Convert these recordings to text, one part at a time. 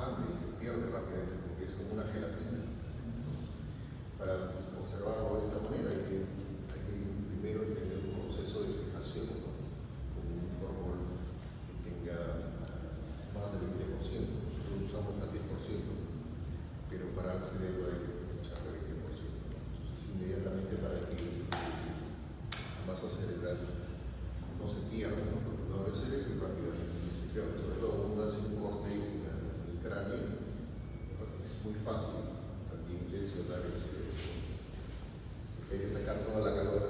sangre y se pierde rápidamente porque es como una gelatina. Para observarlo de esta manera hay que primero tener un proceso de fijación, ¿no? Con un formol que tenga más del 20%. Nosotros usamos al 10%, pero para el cerebro hay que usar el 20%. Entonces, inmediatamente para que la masa cerebral no se pierda, ¿no? Porque no abre el cerebro y rápidamente se pierde. Sobre todo cuando hace un corte en el cráneo, es muy fácil también lesionar el cerebro. Hay que sacar toda la calor,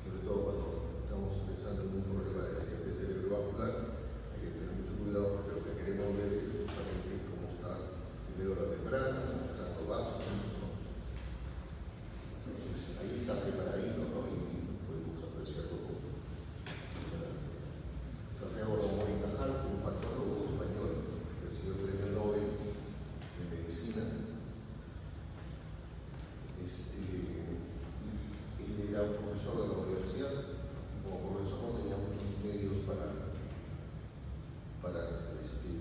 sobre todo cuando estamos pensando en un problema de accidente cerebrovascular. Hay que tener mucho cuidado porque lo que queremos ver es justamente cómo está primero la membrana, cómo están los vasos, ¿no? Entonces ahí está preparadito, ¿no? Y podemos apreciarlo con Santiago Ramón y Cajal, un patólogo español que recibió el premio Nobel de Medicina. Él era un profesor de la universidad, y como profesor no tenía muchos medios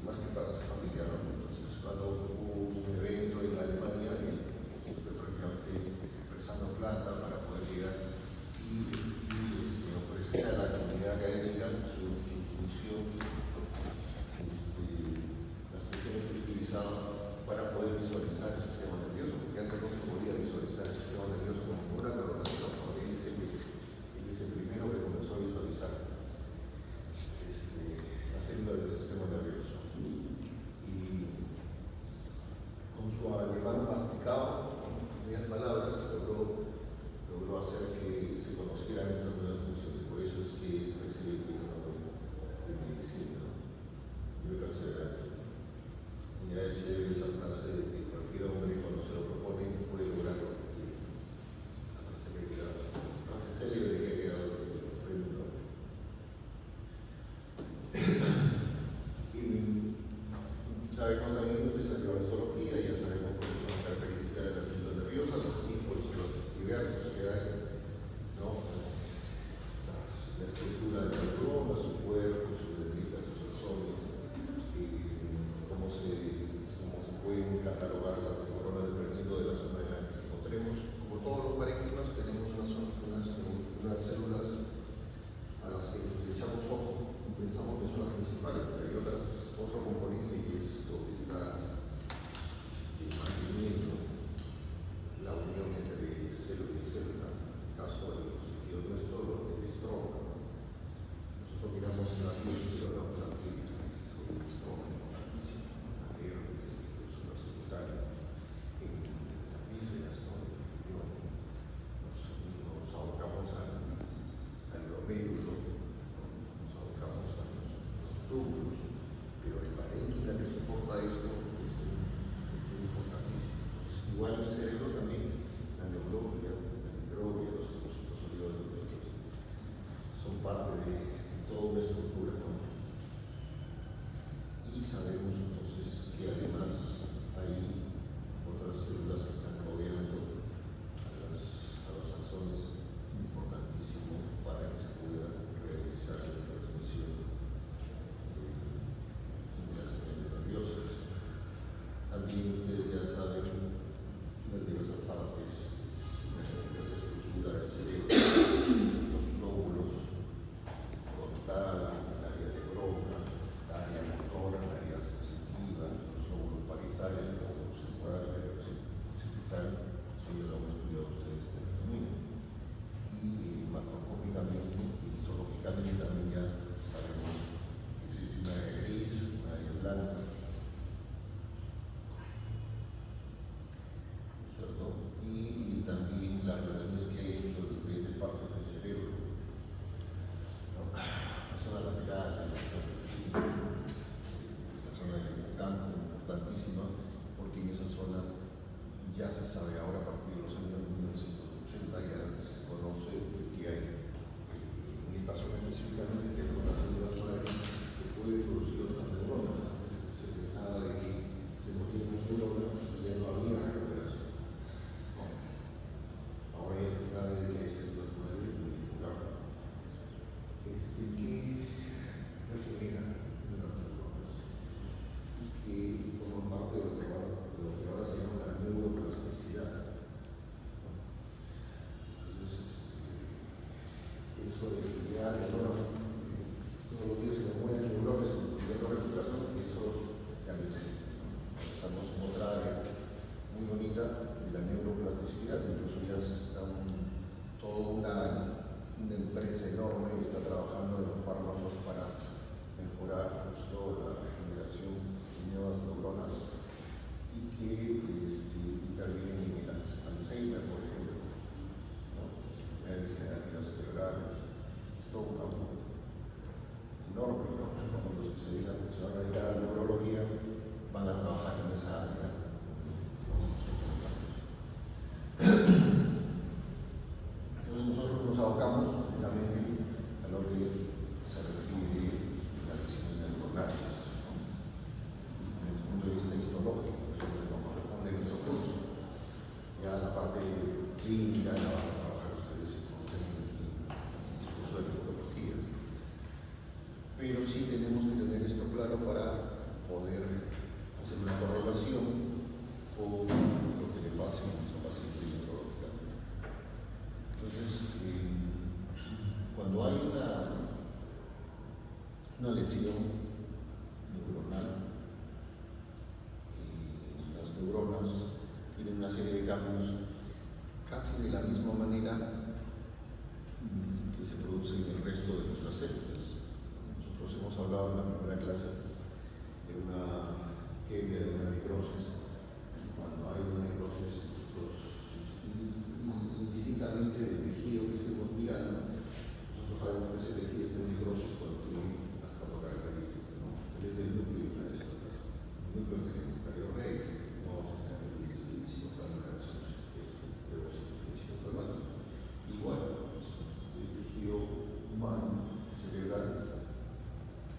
más que para su familia, ¿no? Entonces, cuando hubo un evento en Alemania, él fue prácticamente prestando plata para poder llegar y ofrecer a la comunidad académica su función, las funciones que utilizaba para poder visualizar el sistema nervioso, porque antes no se podía visualizar el sistema nervioso como una coloración, ¿no? Él es el primero que comenzó a visualizar las células del sistema nervioso. Y con su alemán masticado, con pequeñas palabras, logró hacer que se conocieran estas nuevas funciones. Por eso es que recibe el premio Nobel de Medicina, ¿no? Muy perseverante. Y a él se debe esa frase de que cualquier hombre cuando se lo propone puede lograrlo. La frase célebre que ha quedado en los premios Nobel. Y sabemos también que usted salió a histología y ya sabemos cuáles son las características de las células nerviosas, los tipos, los diversos que hay, ¿no? La estructura del neurona, su cuerpo, sus dendritas, sus axones, cómo se pueden catalogar las neuronas dependiendo de la zona en la que encontremos. Como todos los parénquimas, tenemos unas células a las que le echamos ojo y pensamos que son las principales, pero hay otro componente que es esto que está manteniendo la unión entre célula y célula. En el caso de los tejidos nuestros, los del estrógeno. Nosotros miramos en la piel, pero hablamos de la piel, sobre el estrógeno, la herpes, incluso la secundaria, en las vísceras, ¿no? Nos abocamos al glomérulo, nos abocamos a los túbulos, pero el parénquima que soporta esto es importantísimo. Pues, igual en el cerebro también, la neuroglia, los oligonucleotidos son parte de toda una estructura, ¿no? Y sabemos entonces que además hay otras células que están rodeando a los axones, importantísimo para que se pueda realizar la transmisión de las señales nerviosas. También ustedes ya saben las diversas partes, las estructuras del cerebro, los lóbulos, frontal, el área de Broca, el área motora, el área sensitiva, los lóbulos parietales, los lóbulos temporales, occipital, son ya lo han estudiado ustedes en anatomía. Y macroscópicamente y histológicamente también ya sabemos que existe un área gris, un área blanca, ¿cierto? Y también las relaciones que hay entre las diferentes partes del cerebro, ¿no? La zona lateral, la zona del hipocampo, importantísima, porque en esa zona ya se sabe ahora a partir de los años 1980 ya se conoce que hay en esta zona específicamente que son las células madres que pueden producir otras neuronas. Antes se pensaba de que se morían las neuronas y ya no había recuperación. Ahora ya se sabe de que hay células madres en el hipocampo que regeneran las neuronas. lesión neuronal y las neuronas tienen una serie de cambios casi de la misma manera que se produce en el resto de nuestras células. Nosotros hemos hablado en la primera clase de una isquemia, de una necrosis. Cuando hay una necrosis, indistintamente del tejido que estemos mirando, nosotros sabemos que ese tejido está en necrosis cuando tiene las cuatro características, ¿no? Desde el núcleo de una de esas cosas. El núcleo tenemos cariorex, no igual, el tejido humano, cerebral,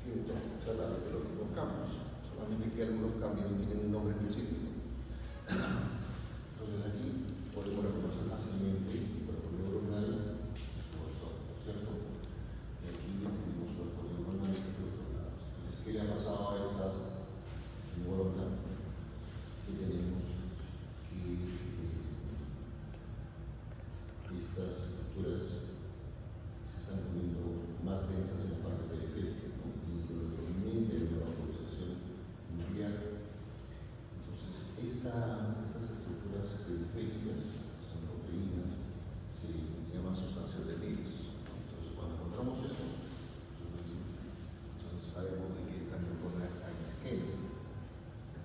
tiene exactamente los mismos cambios, solamente que algunos cambios tienen un nombre específico. Entonces aquí podemos reconocer fácilmente el cuerpo neuronal, su bolsón, ¿no es cierto? Y aquí tenemos cuerpo neuronal y por otro lado. Entonces, ¿qué le ha pasado a esta neurona? Que tenemos que estas estructuras se están poniendo más densas en la parte periférica, ¿no? Prominente de una valorización nuclear. Entonces, estas estructuras periféricas, que son proteínas, se llaman sustancias de Mills, ¿no? Entonces, cuando encontramos eso, entonces sabemos de que esta neurona está en isquemia.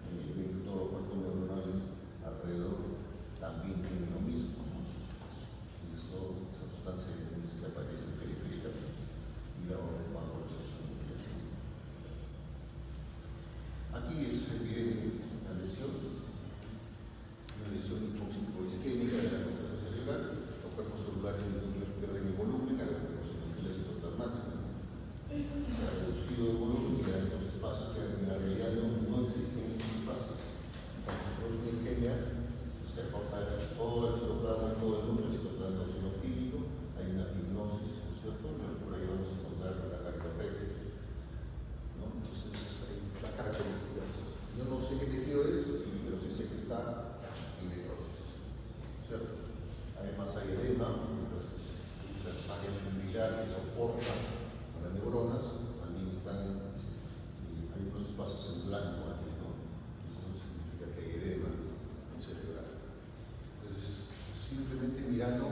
Y todo cuerpo neuronal alrededor también tiene lo mismo, ¿no? Esa sustancia de Mills que aparece periféricamente y la orden de valorización nuclear. Aquí es evidente una lesión hipoisquémica de la corteza cerebral. Los cuerpos celulares y núcleos pierden el volumen, hay una eosinofilia citoplasmática. Se ha reducido el volumen y quedan los espacios que en la realidad no existen estos espacios. Cuando se produce isquemia, se aporta todo el citoplasma y todo el núcleo, el citoplasma eosinofílico, hay una hipnosis, ¿no es cierto? Por ahí vamos a encontrar la cardiorexis, ¿no? Entonces, las características. Yo no sé qué tejido es, pero sí sé que está en necrosis, ¿cierto? Además hay edema, estas áreas fibrilares que soportan a las neuronas, también están, hay unos espacios en blanco aquí, ¿no? Eso significa que hay edema cerebral. Entonces, simplemente mirando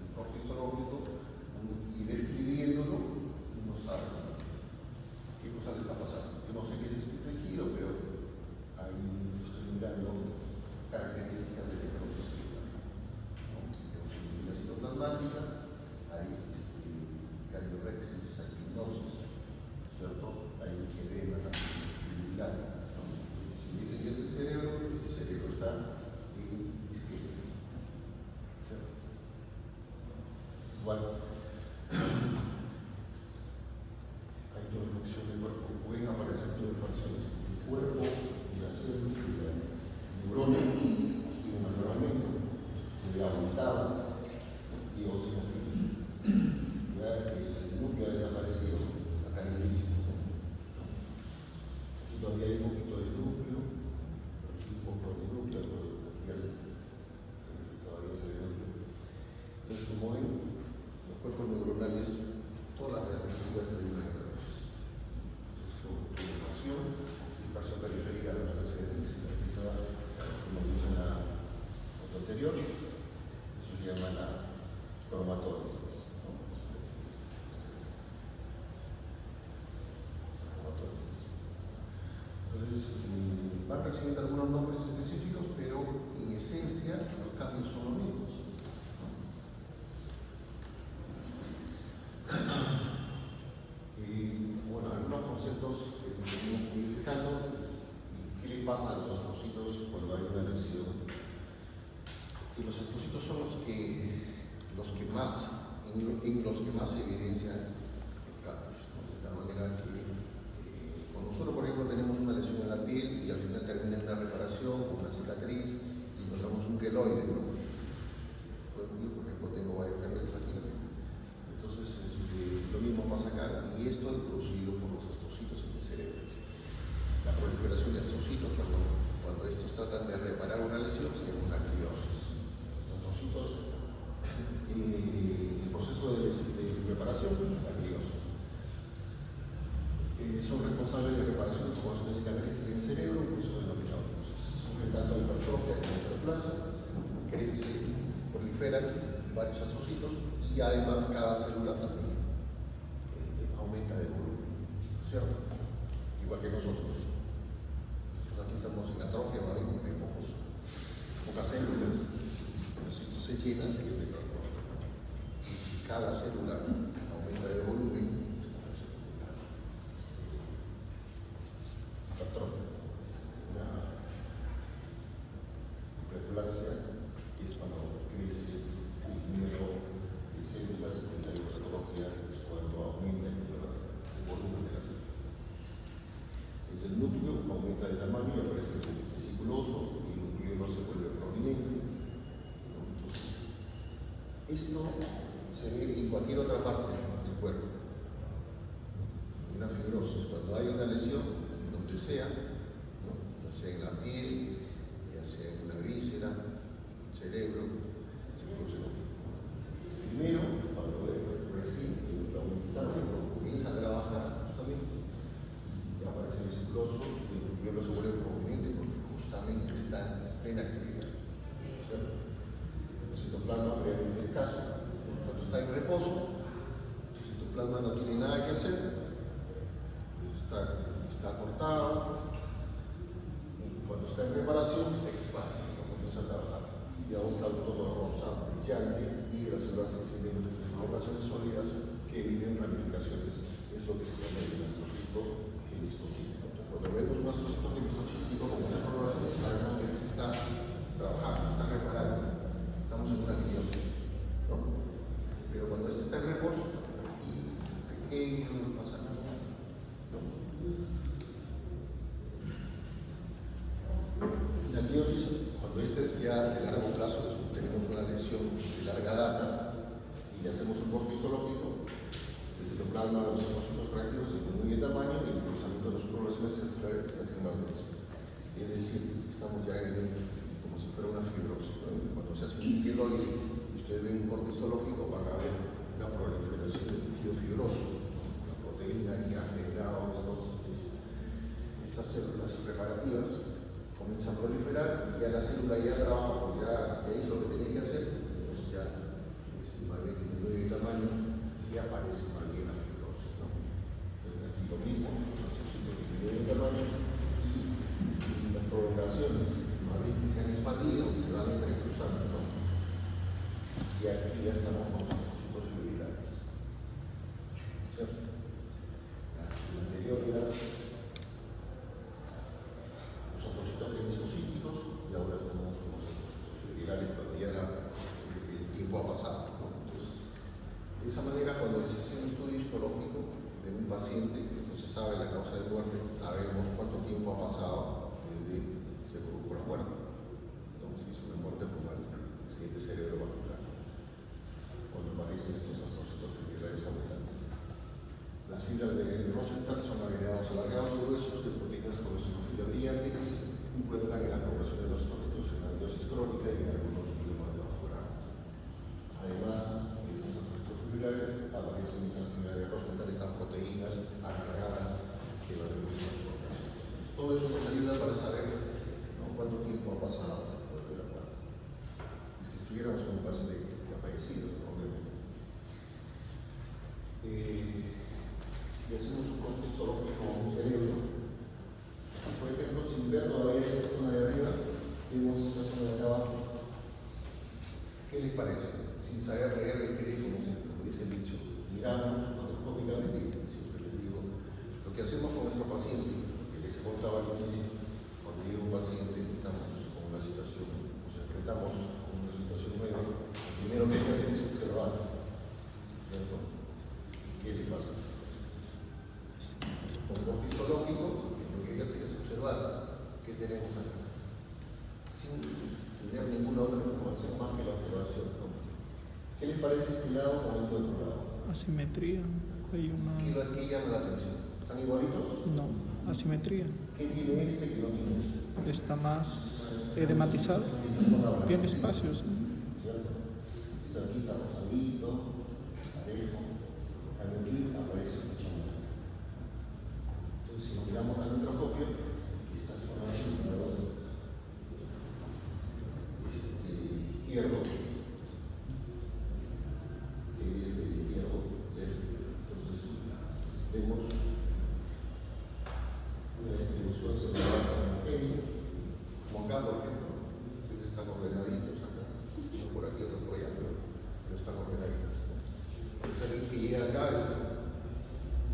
el corte histológico y describiéndolo, uno sabe, ¿no? ¿Qué cosa le está pasando? Yo no sé qué es este tejido, pero ahí estoy mirando características de necrosis cerebral, ¿no? Eosinofilia citoplasmática, hay cardiorexis, hay hipnosis, ¿cierto? Hay edema también fibrilar, ¿no? Si me dicen que este cerebro está en isquemia, ¿cierto? Bueno, hay torrefacción del cuerpo, pueden aparecer torrefacciones del cuerpo y la célula y la neurona tiene un mejoramiento, se ve aumentada y eosinofilia. Ya el núcleo ha desaparecido, la cariolisis. Aquí todavía hay un poquito de núcleo, aquí un poco de núcleo, pero aquí ya todavía se ve núcleo. Entonces, como ven, los cuerpos neuronales, todas las características de una necrosis. Dispersión periférica de la sustancia generalizada, como dije en la foto anterior, eso se llama la cromatólisis, ¿no? Entonces, van recibiendo algunos nombres específicos, pero en esencia los cambios son los mismos, ¿no? Bueno, algunos conceptos que tenemos que ir fijando. ¿Qué le pasa a los astrocitos cuando hay una lesión? Y los astrocitos son los que más se evidencian los cambios, ¿no? De tal manera que cuando nosotros, por ejemplo, tenemos una lesión en la piel y al final termina en una reparación con una cicatriz y encontramos un queloide, ¿no? Por ejemplo, tengo varios queloides aquí, ¿no? Entonces, lo mismo pasa acá, y esto es producido por los astrocitos en el cerebro. La proliferación de astrocitos, cuando estos tratan de reparar una lesión, se llama una gliosis. Los astrocitos, el proceso de reparación, la gliosis. plaza, se proliferan varios astrocitos y además cada célula también aumenta de volumen, ¿cierto? Igual que nosotros. Nosotros aquí estamos en atrofia, ¿vale? Porque hay pocas células, los sitios se llenan, se llenan de atrofia. Cada célula aumenta de volumen. Una hiperplasia, que es cuando crece el número de células, y la hipertrofia es cuando aumenta el volumen de las células. Entonces el núcleo aumenta de tamaño y aparece el núcleo vesiculoso y el núcleo no se vuelve prominente. Entonces, esto se ve en cualquier otra parte del cuerpo. Una fibrosis, cuando hay una lesión, donde sea, ¿no? Ya sea en la piel, ya sea en una víscera, el cerebro, se produce lo mismo. Primero, cuando recién el aumento comienza a trabajar, justamente, ya aparece el vesiculoso y el núcleo no se vuelve prominente porque justamente está en plena actividad. ¿Cierto? El citoplasma, en el caso, cuando está en reposo, el citoplasma no tiene nada que hacer, está cortado, y cuando está en reparación se expande, comienza a trabajar, y da un tono rosa brillante y las células se encienden en poblaciones sólidas que viven ramificaciones. Es lo que se llama el astrocito genistocítico. Cuando vemos un astrocito genistocítico como una coloración, sabemos que este está trabajando, está reparando, estamos en una meiosis, ¿no? Pero cuando este está en reposo, pequeño, no pasa nada. La meiosis, cuando este es ya de largo plazo, tenemos una lesión de larga data y le hacemos un corte histológico, el citoplasma de los astrocitos reactivos disminuye de tamaño y el cruzamiento de las poblaciones celulares se hace más denso. Es decir, estamos ya como si fuera una fibrosis, ¿no? Cuando se hace un queloide y ustedes ven un corte histológico, van a ver una proliferación del tejido fibroso, la proteína que ha generado estas células reparativas comienza a proliferar y ya la célula ya trabaja, pues ya hizo lo que tenía que hacer, entonces ya más bien disminuye el tamaño y aparece más bien la fibrosis, ¿no? Entonces aquí lo mismo, los astrocitos disminuyen el tamaño y las prolongaciones, más bien que se han expandido, se van entrecruzando, ¿no? Y aquí ya estamos con los astrocitos fibrilares, ¿cierto? La anterior era genistocíticos y ahora estamos con los astrocitos fibrilares cuando ya el tiempo ha pasado, ¿no? Entonces, de esa manera, cuando se hace un estudio histológico de un paciente, no se sabe la causa de muerte, sabemos cuánto tiempo ha pasado desde que se produjo la muerte. Entonces, es una muerte por accidente cerebrovascular, cuando aparecen estos astrocitos fibrilares abundantes. Las fibras de Rosenthal son agregados alargados y gruesos de proteínas colesterol brillantes que se encuentran en la población de los astrocitos en la meiosis crónica y en algunos miomas de bajo grado. Además, estos astrocitos fibrilares aparecen en esas fibras de Rosenthal, estas proteínas alargadas que van a producir poblaciones. Todo eso nos ayuda para saber, ¿no?, cuánto tiempo ha pasado después de la muerte. Si es que estuviéramos con un paciente que ha fallecido, obviamente. Si hacemos un corte histológico con un cerebro, por ejemplo, sin ver todavía esta zona de arriba, vemos esta zona de abajo. ¿Qué les parece? Sin saber leer, qué como dice el dicho, miramos macroscópicamente y siempre les digo, lo que hacemos con nuestro paciente, que les contaba al inicio, cuando llega un paciente, estamos con una situación, nos enfrentamos con una situación nueva, lo primero que hay que hacer es observar, ¿cierto? ¿Qué le pasa? Con un corte histológico, lo que hay que hacer es observar qué tenemos acá, sin tener ninguna otra información más que la observación, ¿no? ¿Qué les parece este lado con este otro lado? Asimetría. Hay una... ¿Qué llama la atención? ¿Están igualitos? No, asimetría. ¿Qué tiene este que no tiene este? Está más edematizado. Tiene espacios, ¿no? ¿Cierto? Esto aquí está rosadito, parejo. Aquí aparece esta zona. Entonces, si lo miramos al microscopio, esta zona es acá, por ejemplo, pues están ordenaditos acá, uno por aquí, otro por allá, pero están ordenaditos. Entonces alguien que llega acá,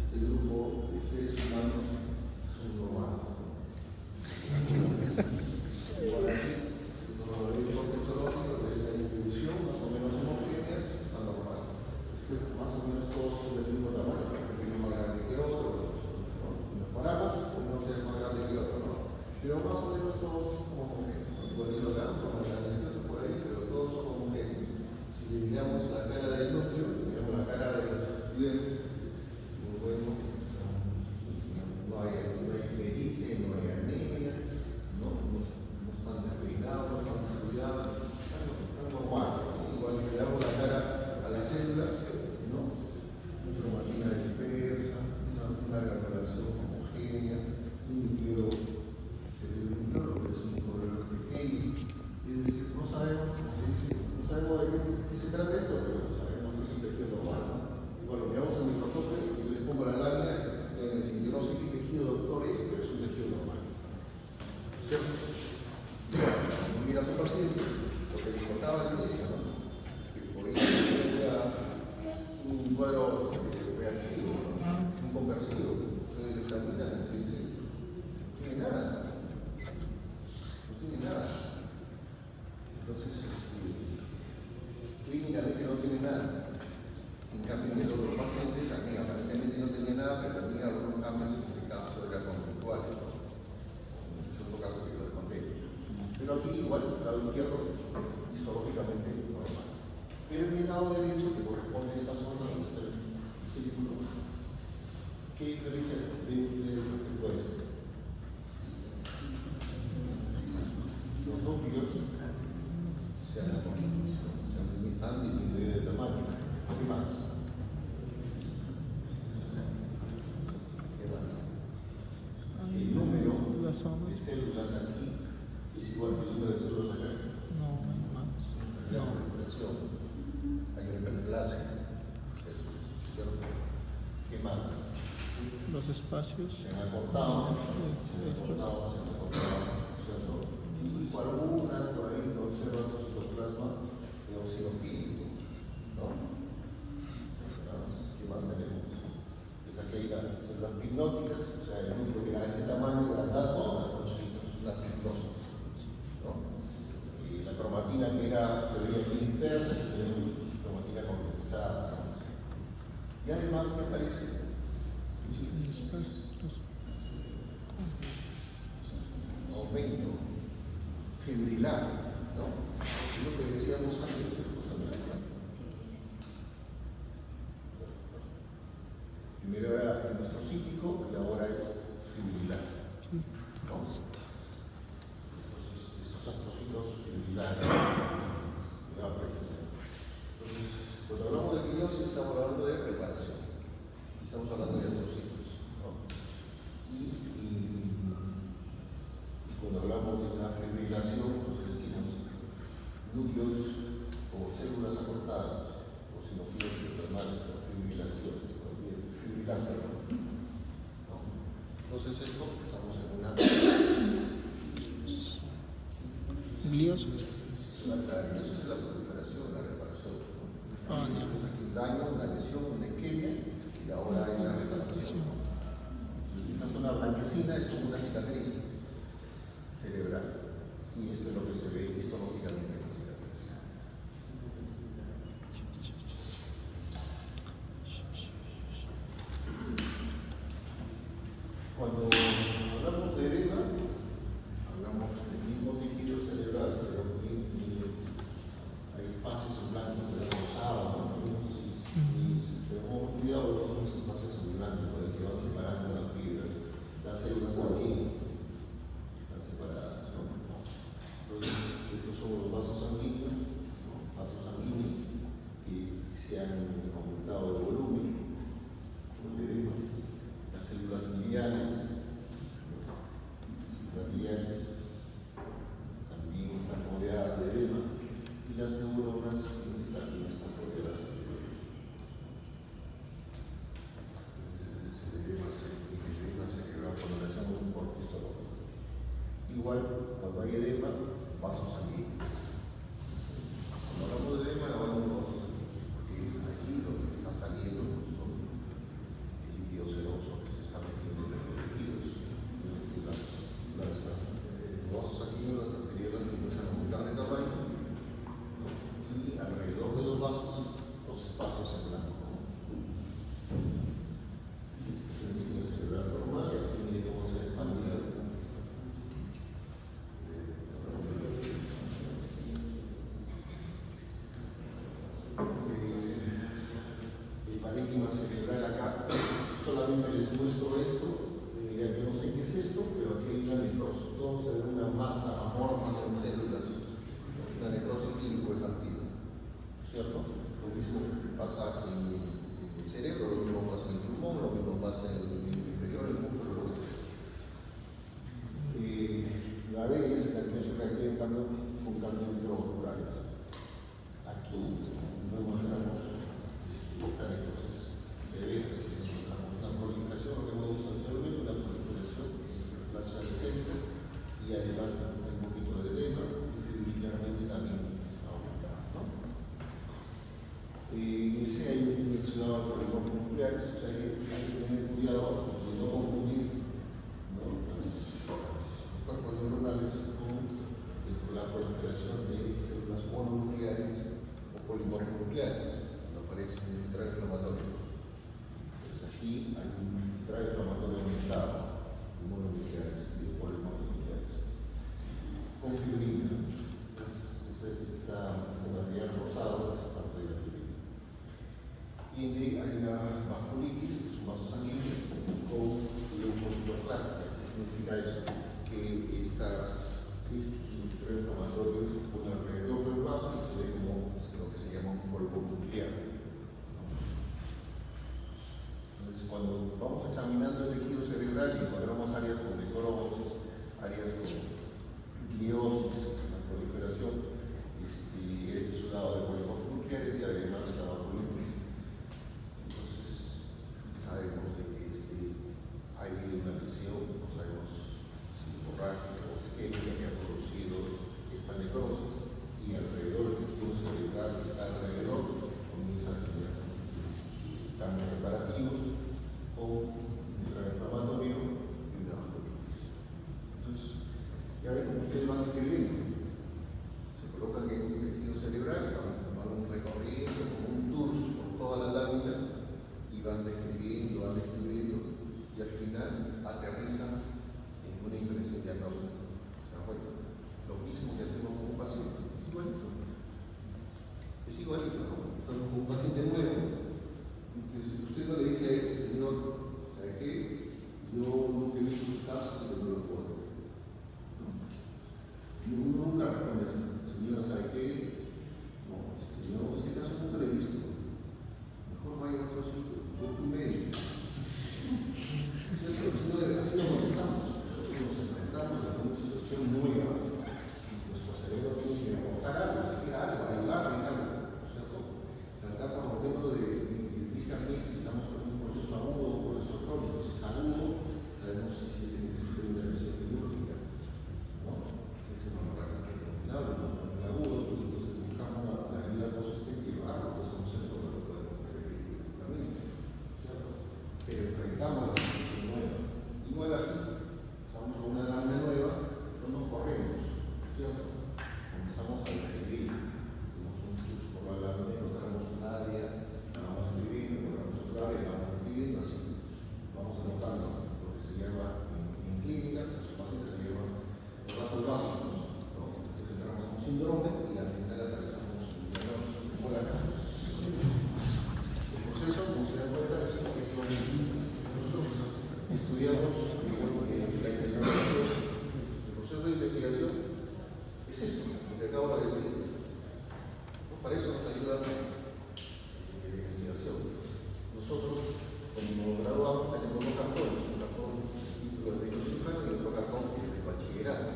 este grupo de seres humanos son normales. Igual aquí, en el contexto lógico de la distribución más o menos homogénea, está normal. Más o menos todos son del mismo tamaño, porque uno es más grande que otro, ¿no? Si nos paramos, uno es más grande que otro, ¿no? Pero más o menos todos son homogéneos. Igualito acá, uno más grande que otro por ahí, pero todos son homogéneos. Si le miramos la cara del núcleo, miramos la cara de los estudiantes, como vemos, no hay pericia, no hay anemia, no están despeinados, no están descuidados, están normales. ¿Sí? Igual le miramos la cara a la célula, ¿no? Una cromatina dispersa, una granulación homogénea, un núcleo cerebral, que es un problema pequeño. Es decir, no sabemos de qué se trata esto, pero sabemos que es un tejido normal, ¿no? Igual lo miramos en el microscopio y les pongo la lámina y van a decir, yo no sé qué tejido doctor es, pero es un tejido normal. ¿Cierto? Cuando miras a un paciente, lo que les contaba al inicio, ¿no? Que podría ser un cuadro reactivo, ¿no? Un conversivo. Entonces le examinan y se dice, no tiene nada. No tiene nada. Entonces, clínicamente no tiene nada. En cambio, en el otro paciente también aparentemente no tenía nada, pero también algunos cambios, en este caso eran conductuales, ¿no? En el segundo caso que yo les conté. Pero aquí igual, el lado izquierdo, histológicamente normal. Pero en el lado derecho, que corresponde a esta zona donde está el círculo, ¿qué diferencia ven ustedes respecto a este? Los núcleos se han disminuido de tamaño. ¿Qué más? ¿Qué más? El número de células aquí es igual que el número de células acá. No, más. Hay una circulación, hay una hiperplasia. ¿Qué más? Los espacios. Se han acortado, ¿cierto? Y por alguna, por ahí, observas el citoplasma eosinofílico, ¿no? ¿Qué más tenemos? Pues aquí hay las células pipnóticas, o sea, el núcleo que era de este tamaño, grandazo, ahora están chiquitos, una pipnosis, ¿no? Y la cromatina que era, se veía aquí dispersa, que tenemos cromatina condensada, ¿no? Y además, ¿qué aparece? Aumento fibrilar, ¿no? Es lo que decíamos antes, justamente. Primero era el nuestro y ahora es fibrilar, ¿no? Entonces, estos astrocitos fibrilares. Entonces, cuando hablamos de quinosis, estamos hablando de preparación. Estamos hablando de astrocitos, ¿no? Y cuando hablamos de una fibrilación, pues decimos núcleos o células acortadas, o sinofías endoplasmales, o fibrilaciones, ¿no? Entonces esto, estamos en una gliosis. La gliosis es la proliferación, la reparación, ¿no? Ah, no. Tenemos aquí un daño, una lesión, una isquemia, y ahora hay la reparación. Esa zona blanquecina es como una cicatriz cerebral, y esto es lo que se ve histológicamente en la cicatriz. Cuando hablamos de edema, hablamos del mismo tejido cerebral, pero hay espacios en blanco, se ve rosado, ¿no? Si tenemos cuidado, no son espacios en blanco por el que van separando las fibras. Las células también están separadas, ¿no? Entonces, estos son los vasos sanguíneos, ¿no? Vasos sanguíneos que se han aumentado de volumen, por el edema. Las células lineales, también están rodeadas de edema, y las neuronas también están rodeadas de edema. Entonces, el edema cerebral cuando le hacemos un corte histológico. igual, cuando hay edema, vasos sanguíneos. Cuando hablamos de edema, hablamos de vasos sanguíneos, porque es allí donde está saliendo justo el líquido seroso que se está metiendo en los tejidos. Los vasos sanguíneos, las arteriolas comienzan a aumentar de tamaño y alrededor de los vasos, los espacios en blanco. Es el líquido cerebral normal y aquí mire cómo se ha expandido. El parénquima cerebral acá, solamente les muestro esto. Mira, yo no sé qué es esto, pero aquí hay una necrosis. Todos se ve una masa amorfa en células, una necrosis lipoefactiva, ¿cierto? Lo mismo pasa en el cerebro, lo mismo pasa en el pulmón, lo mismo pasa en el miembro inferior, el músculo, lo que sea. La B es la que se requiere con cambios intramusculares. Aquí no encontramos esta necrosis severa, una proliferación, lo que hemos visto anteriormente, una proliferación de las células y además un poquito de edema y ligeramente también está aumentado, ¿no? En ese hay un exudado de polígonos nucleares, o sea que hay que tener cuidado de no confundir, ¿no?, los cuerpos neuronales con la proliferación de células mononucleares o polimorfonucleares, cuando aparece un filtrado inflamatorio. Entonces aquí hay un filtrado inflamatorio aumentado de mononucleares y de polimorfonucleares. Con fibrina, esta tonalidad rosada es parte de la fibrina. Y hay una vasculitis, que es un vaso sanguíneo, con leucocitoclastia. ¿Qué significa eso? Que este filtrado inflamatorio se pone alrededor del vaso y se ve como lo que se llama un polvo nuclear. Entonces, cuando vamos examinando el tejido cerebral y encontramos áreas con necrosis, áreas con gliosis, la proliferación, el exudado de polígonos nucleares y además la vasculitis, entonces sabemos de que ha habido una lesión, no sabemos si hemorrágica o isquémica, que ha producido esta necrosis, y alrededor del tejido cerebral que está alrededor comienza a tener cambios reparativos con un inflamatorio y una vasculitis. Entonces, ya ven como ustedes van describiendo, se colocan en un tejido cerebral, van un recorriendo como un tour por toda la lámina y van describiendo y al final aterrizan en una impresión diagnóstica. ¿Se dan cuenta? Lo mismo que hacemos con un paciente, igualito. Es igualito, ¿no? Entonces, con un paciente nuevo, entonces, usted no le dice a este señor, ¿sabe qué? Yo nunca he visto sus casos y no lo puedo. Uno nunca responde así, señora, ¿sabe qué? No, este caso nunca lo he visto. Mejor vaya a otro sitio, yo fui médico. Así nos contestamos. Nosotros nos enfrentamos a una situación nueva. Nuestro cerebro tiene que aportar algo, ayudar a algo, ¿no es cierto? Tratar por lo menos de discernir si estamos en un proceso agudo o un proceso crónico. Si es agudo, sabemos si necesita una revisión quirúrgica, ¿no? Si es una hemorragia muy agudo, pues entonces buscamos la ayuda consistente a lo que es un centro que lo podemos requerir también, ¿cierto? Pero enfrentamos la situación nueva. Igual aquí, estamos con una lámina nueva, no nos corremos, ¿cierto? Comenzamos a describir, hacemos un curso por la lámina, encontramos un área, la vamos escribiendo, encontramos otra área, la vamos escribiendo, así. Vamos anotando lo que se llama en clínica, los pacientes se llaman los datos básicos, ¿no? Entonces entramos a un síndrome y al final atravesamos un diagnóstico por acá. El proceso, como se da cuenta, es lo mismo. Nosotros estudiamos la investigación. El proceso de investigación es eso, lo que acabo de decir. ¿No? Para eso nos ayuda la investigación. Nosotros, cuando nos graduamos, tenemos dos cartones: un cartón del título de médico cirujano y otro cartón que es de bachillerato.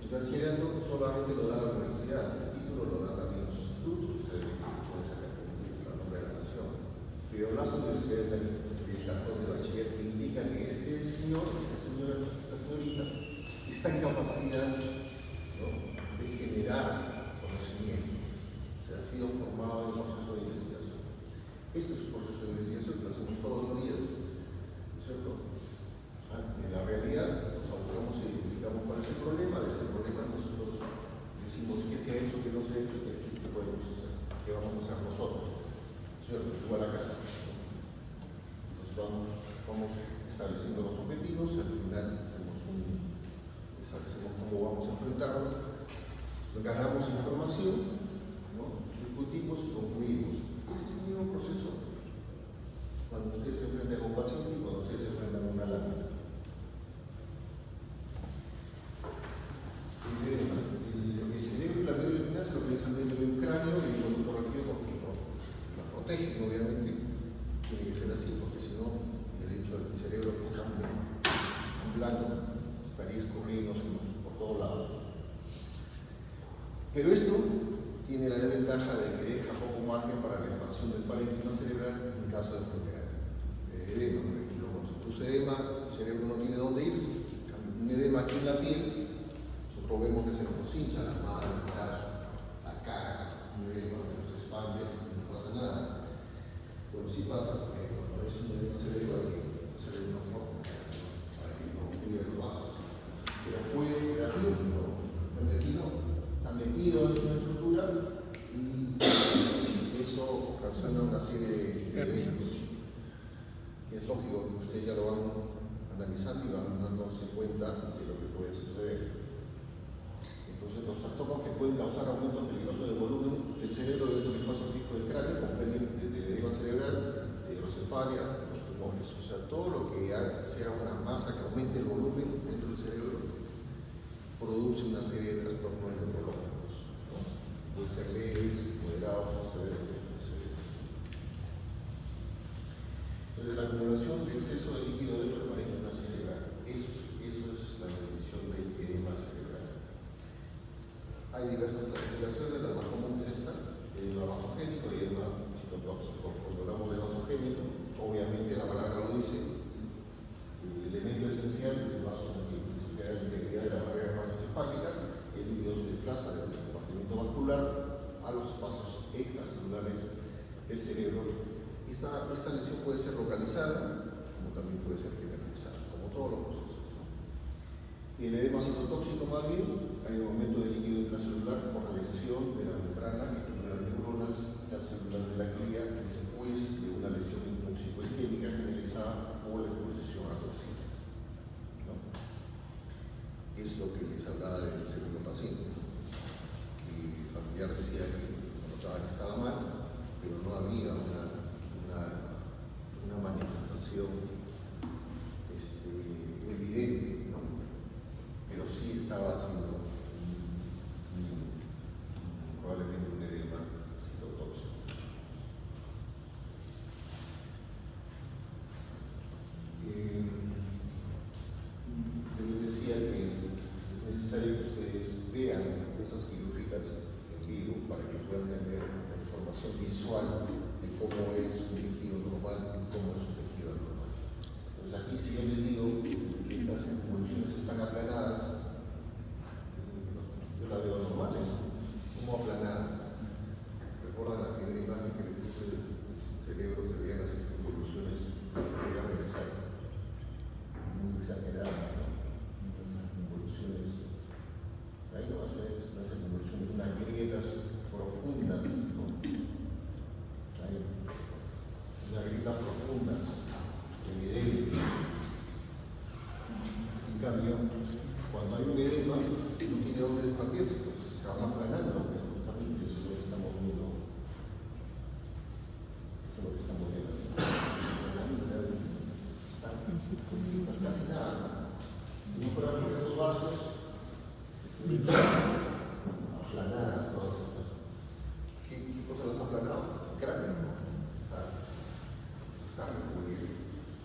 El bachillerato solamente lo da la universidad, el título lo da también los institutos, ustedes pueden sacar la nombre de la nación. Pero las universidades dan el cartón de bachiller que indica que este señor, esta señora, esta señorita, es está en capacidad, ¿no?, de generar conocimiento. O sea, ha sido formado en un proceso de investigación. Este es un proceso de investigación que lo hacemos todos los días, ¿no es cierto? En la realidad nos abordamos y identificamos cuál es el problema. De ese problema nosotros decimos qué se ha hecho, qué no se ha hecho, qué podemos hacer, qué vamos a hacer nosotros, ¿no es cierto? Igual acá. Entonces vamos estableciendo los objetivos, al final establecemos cómo vamos a enfrentarnos, ganamos información, ¿no?, discutimos y concluimos. Ese es el mismo proceso cuando ustedes se enfrentan a un paciente y cuando ustedes se enfrentan a una lámina. El cerebro y la médula espinal se localizan dentro del cráneo y el conducto rápido la protegen, obviamente. Tiene que ser así, porque si no, el hecho del cerebro que está en plano estaría escurriendo por todos lados. Pero esto tiene la desventaja de que deja poco margen para la expansión del parénquima cerebral en caso de enfermedad. Edema, por ejemplo, cuando se produce edema, el cerebro no tiene dónde irse. Un edema aquí en la piel, nosotros vemos que se nos hincha la mano, el brazo, la cara, un edema que nos expande y no pasa nada. Bueno, sí pasa, cuando es un edema cerebral hay que hacer una forma para que no fluya los vasos. Pero puede quedar bien, ¿no? Aquí no, está metido en una estructura y eso ocasiona una serie de eventos que es lógico que ustedes ya lo van analizando y van dándose cuenta de lo que puede suceder. Entonces, los trastornos que pueden causar aumento peligroso del volumen del cerebro dentro del espacio fijo del cráneo comprenden desde el edema cerebral, la hidrocefalia, los pulmones. O sea, todo lo que sea una masa que aumente el volumen dentro del cerebro produce una serie de trastornos neurológicos, ¿no? Pueden ser leves, moderados o severos. Entonces, la acumulación de exceso de líquido dentro del parénquima cerebral, eso es la definición del edema cerebral. Hay diversas clasificaciones, la más común es esta, edema vasogénico y edema citotóxico. Cuando hablamos de vasogénico, obviamente la palabra lo dice, el elemento esencial es el vaso sanguíneo. Si queda la integridad de la barrera hematocefálica, el líquido se desplaza desde el compartimento vascular a los espacios extracelulares del cerebro. Esta lesión puede ser localizada, como también puede ser generalizada, como todos los procesos, ¿no? Y el edema citotóxico, más bien, hay un aumento del líquido intracelular por la lesión de la membrana que tiene las neuronas y las células de la glia después de una lesión inmunoisquémica generalizada por la exposición a toxinas, ¿no? Es lo que les hablaba del segundo paciente. Y el familiar decía que notaba que estaba mal, pero no había una manifestación evidente, ¿no? Pero sí estaba haciendo probablemente un edema citotóxico. Les decía que es necesario que ustedes vean las piezas quirúrgicas en vivo para que puedan tener la información visual de cómo es un tejido normal y cómo es un tejido anormal. Entonces aquí si yo les digo que estas evoluciones están aplanadas, yo la veo normales, como aplanadas. ¿Recuerdan la primera imagen que les puse del cerebro? Se veían las evoluciones que voy a regresar, muy exageradas, ¿no? Estas evoluciones, ahí no hacen las evoluciones, unas grietas profundas, ¿no? Hay unas grietas profundas, evidentes. En cambio, cuando hay un edema, no tiene dónde expandirse, entonces se van aplanando, pues justamente eso es lo que estamos viendo. Eso es lo que estamos viendo. Estás casi nada. Si no fuera por estos vasos, aplanadas todas estas. ¿Qué cosa los ha aplanado? El cráneo, ¿no? Está recurrido.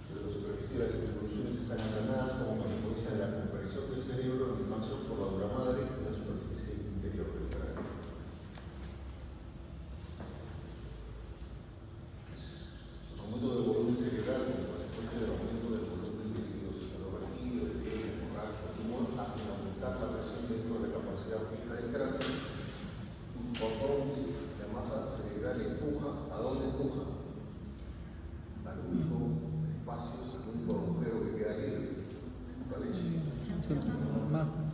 Pero la superficie de las evoluciones están aplanadas como consecuencia de la compresión del cerebro en expansión por la dura madre y la superficie interior del cráneo. Los aumentos del volumen cerebral como consecuencia del aumento del volumen de líquido cefalorraquídeo, de hemorragia, tumor, hacen aumentar aumentar la presión dentro de la capacidad fija del cráneo, por donde la masa cerebral empuja. ¿A dónde empuja? Al único espacio, al único agujero que queda libre. ¿Vale? Sí, es el agujero magno.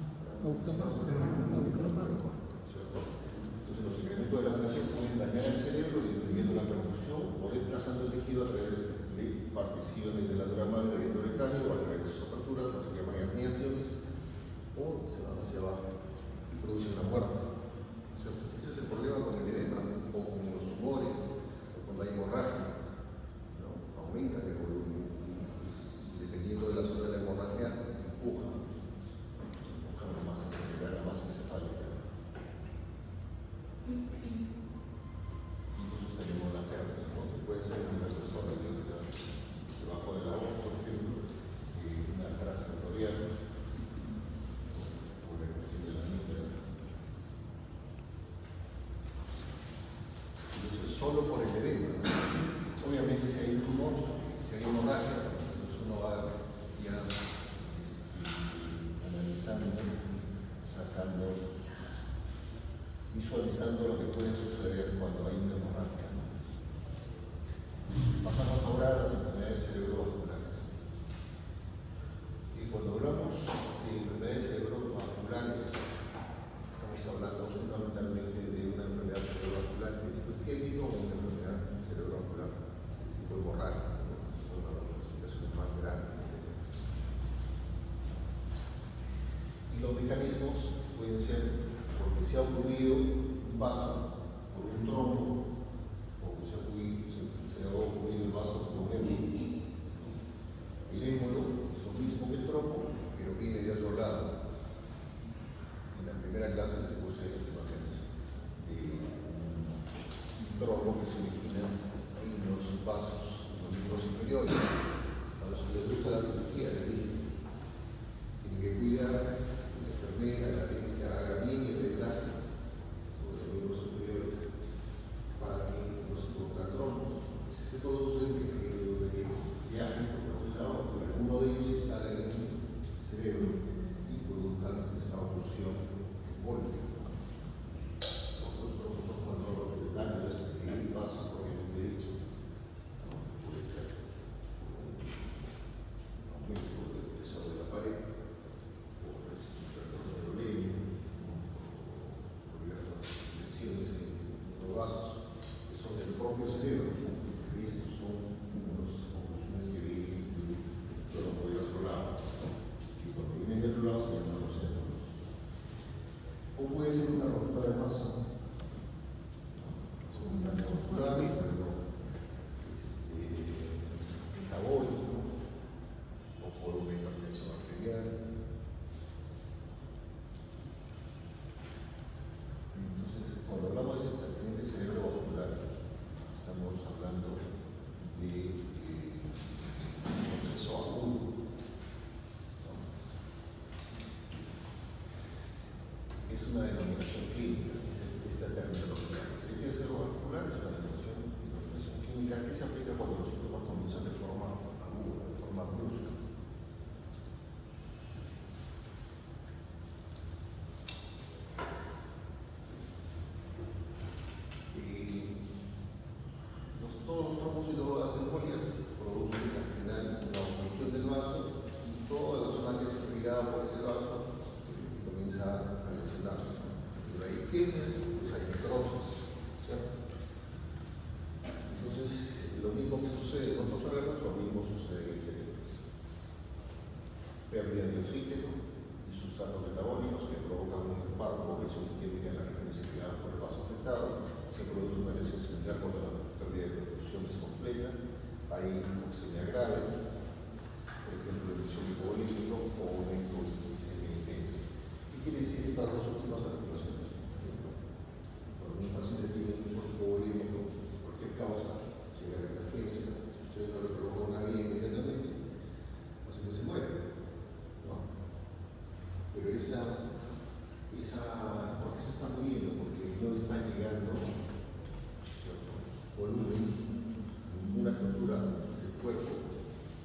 Entonces los incrementos de la presión pueden dañar el cerebro, disminuyendo la perfusión o desplazando el tejido a través de particiones de la dura madre dentro del cráneo o a través de sus aperturas, lo que se llaman herniaciones, o se van hacia abajo y producen una muerte. ¿Cierto? Ese es el problema con el edema, o con los tumores, o con la hemorragia, ¿no? Aumenta el volumen y dependiendo de la zona de la hemorragia, empuja la masa cerebral, la masa encefálica. Entonces tenemos las hernias, ¿no? Que pueden ser en diversas zonas, debajo de la voz, por ejemplo, una transcritorial, o la impresión de la amígdala. Entonces, solo por el edema, ¿no? Obviamente si hay un tumor, si hay hemorragia, entonces uno va ya analizando, sacando, visualizando lo que puede suceder cuando hay una hemorragia, ¿no? Pasamos ahora a las enfermedades cerebrovasculares. Y cuando hablamos de enfermedades cerebrovasculares, estamos hablando fundamentalmente de una enfermedad cerebrovascular de tipo isquémico o una enfermedad cerebrovascular de tipo hemorrágico, ¿no? Son las explicaciones más grandes que tenemos. Y los mecanismos pueden ser porque se ha ocurrido un vaso por un trombo, o que se ha ocurrido el vaso por un émbolo. El émbolo es lo mismo que el trombo, pero viene de otro lado. En la primera clase les puse las imágenes de un trombo que se origina en los vasos, en los miembros inferiores. A los que les gusta la cirugía, les dije, tienen que cuidar la enfermera, la técnica, haga bien el drenaje de los miembros superiores para que no se produzcan trombos. Si se producen, aquellos de que viajen por los lados, que alguno de ellos se instale en el cerebro y produzcan esta oclusión embólica. Los trombos son cuando los daños el vaso, propiamente dicho, puede ser un aumento del peso de la pared, por diversas lesiones en los vasos que son del propio cerebro. Estos son unas conclusiones que vienen de otro lado. Y cuando vienen de otro lado se llaman los émbolos. O puede ser una ruptura de masa, un daño muscular, metabólico, o por una hipertensión arterial. Entonces, cuando hablamos de ese accidente cerebrovascular, estamos hablando de un proceso agudo, ¿no? Es una denominación clínica, esta terminología. Accidente cerebrovascular es una denominación clínica que se aplica cuando los síntomas comienzan de forma aguda, de forma brusca. Todos los trombos y luego las embolias producen al final una oclusión del vaso y toda la zona que es irrigada por ese vaso comienza a lesionarse. Pero hay isquemia, pues hay necrosis, ¿cierto? Entonces, lo mismo que sucede en otros órganos, lo mismo sucede en el cerebro. Pérdida de oxígeno y sustratos metabólicos que provocan un infarto o lesión isquémica en las regiones irrigadas por el vaso afectado. Se produce una lesión similar con la pérdida de perfusiones completa, hay hipoxemia grave, por ejemplo, emisión hipovolímico o una hipoglicemia intensa. ¿Qué quiere decir estas dos últimas articulaciones? Por ejemplo, cuando un paciente tiene mucho hipovolímico, por cualquier causa, llega a la emergencia, si usted no le provoca una vía inmediatamente, el paciente se muere, ¿no? Pero ¿por qué se está muriendo? Porque no le está llegando, ¿cierto?, volumen, ninguna estructura del cuerpo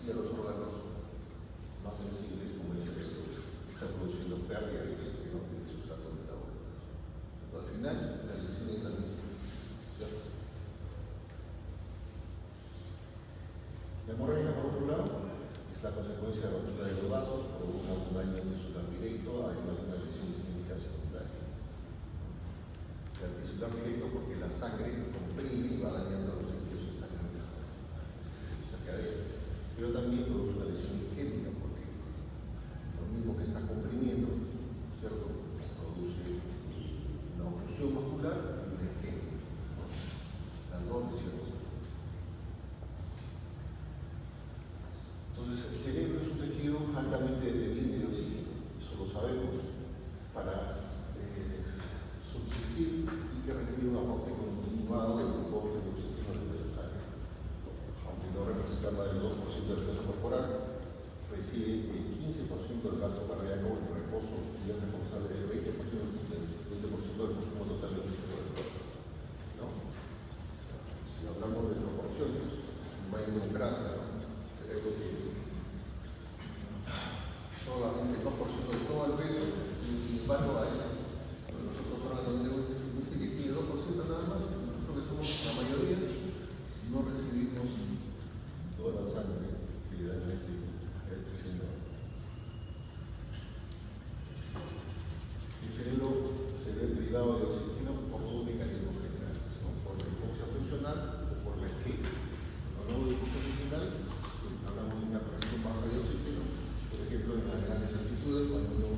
y a los órganos más sensibles como el cerebro está produciendo pérdida de circular directo porque la sangre comprime y va dañando a los tejidos que están cerca de él. Pero también produce una lesión isquémica porque lo mismo que está comprimiendo, ¿cierto? Produce una oclusión muscular y una isquemia, ¿no? Las dos lesiones. Entonces, el cerebro es un tejido altamente dependiente de oxígeno, eso lo sabemos, para subsistir y que requiere un aporte continuado del grupo de oxígeno desde la sangre. Aunque no representa más del 2% del peso corporal, recibe el 15% del gasto cardíaco en reposo y es responsable del 20% del consumo total de oxígeno del cuerpo, ¿no? Si hablamos de proporciones, no hay democracia, ¿no? Creo que solamente el 2% de todo el peso, y sin embargo hay nosotros órganos de negocio que tiene 2% nada más, nosotros que somos la mayoría, no recibimos toda la sangre que idealmente el cerebro. El cerebro se ve privado de oxígeno por dos mecanismos generales, ¿no? Por la hipoxia funcional o por la isquemia. Cuando hablamos de hipoxia funcional, hablamos de una presión baja de oxígeno, por ejemplo, en las grandes altitudes, cuando uno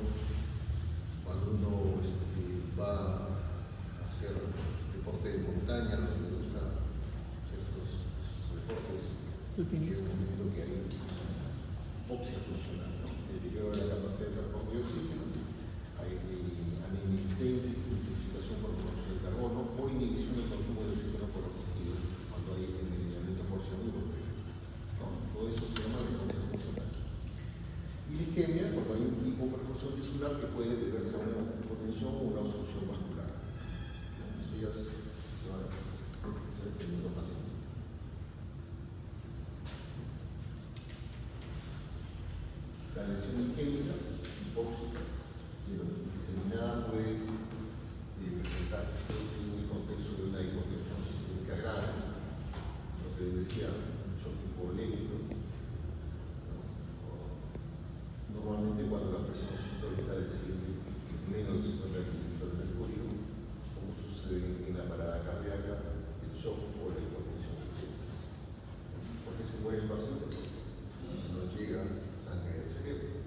va a hacer deporte de montaña, lo que le gusta hacer esos deportes, que es un momento que hay hipoxia funcional, ¿no? Deterioro de la capacidad de transporte de oxígeno, hay anemia-intensa, intoxicación por monóxido de carbono o inhibición del consumo de oxígeno por los tejidos cuando hay envenenamiento por cianuro, ¿no? Todo eso se llama hipoxia funcional. Y la isquemia, cuando hay un hipoperfusión tisular que puede deberse a una hipotensión o una obstrucción vascular. Eso ya se va teniendo paciente. La lesión isquémica, hipóxica, diseminada puede presentarse en el contexto de una hipotensión sistémica grave, lo que les decía, un shock hipovolémico. Normalmente cuando la presión sistólica desciende menos de 50 milímetros de mercurio, como sucede en la parada cardíaca, el shock o la hipotensión intensa. ¿Por qué se muere el paciente? No llega sangre al cerebro.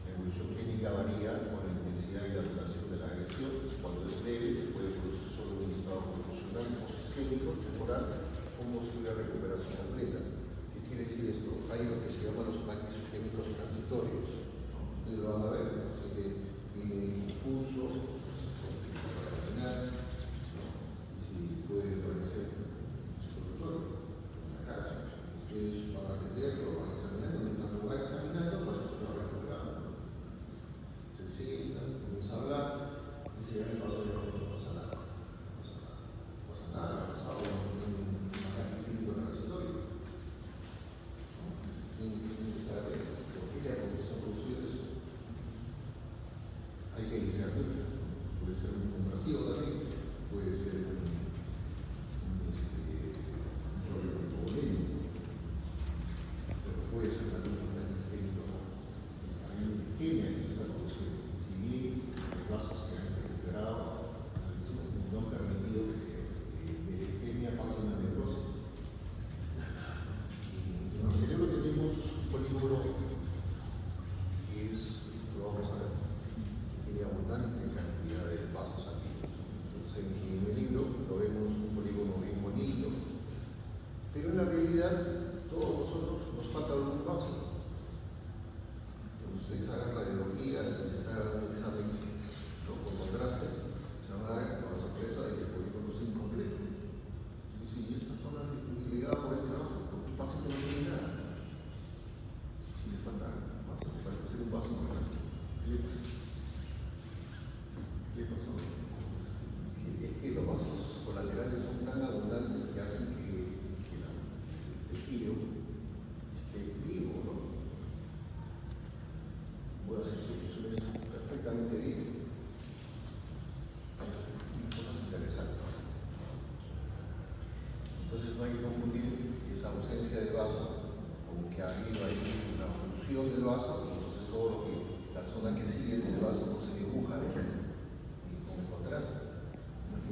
La evolución clínica varía con la intensidad y la duración de la agresión. Cuando es leve se puede producir solo un estado confusional o sistémico temporal con posible recuperación completa. ¿Qué quiere decir esto? Hay lo que se llama los plaques sistémicos transitorios, ¿no? Ustedes lo van a ver, el paciente viene confuso, para caminar, ¿no? Si puede permanecer en su consultorio, en la casa, ustedes van a atenderlo, van a examinarlo, mientras lo van examinando, pues se va recuperando, ¿no? Se sienta, comienza a hablar, dice ya me pasó, ya no pasa nada, no pasa nada, ha pasado un plaque sistémico transitorio. ¿Por qué la comisión produce eso? Hay que discernir. Puede ser un compresivo también, puede ser un problema hipovolémico, pero puede ser también un plaque isquémico. Hay una isquemia que se está produciendo. Si bien los vasos que han recuperado no han permitido que de la isquemia pase una necrosis. En el cerebro tenemos un polígono que es, lo vamos a ver, que tiene abundante cantidad de vasos sanguíneos. Entonces, en el libro lo vemos un polígono bien bonito, pero en la realidad todos nosotros nos falta algún vaso. Cuando ustedes hagan radiología, les hagan un examen, ¿no? Con contraste, se van a dar con la sorpresa de que el polígono es incompleto. Y si esta zona es irrigada por este vaso, el paciente no tiene nada. Si le falta un vaso, le parece ser un vaso normal. ¿Qué pasó? Es que los vasos colaterales son tan abundantes que hacen que el tejido esté vivo, ¿no? Puede hacer sus funciones perfectamente bien. Cosas interesantes. Entonces no hay que confundir esa ausencia de vaso como que arriba hay una oclusión del vaso y entonces todo lo que la zona que sigue ese vaso no se dibuja con el contraste. No hay que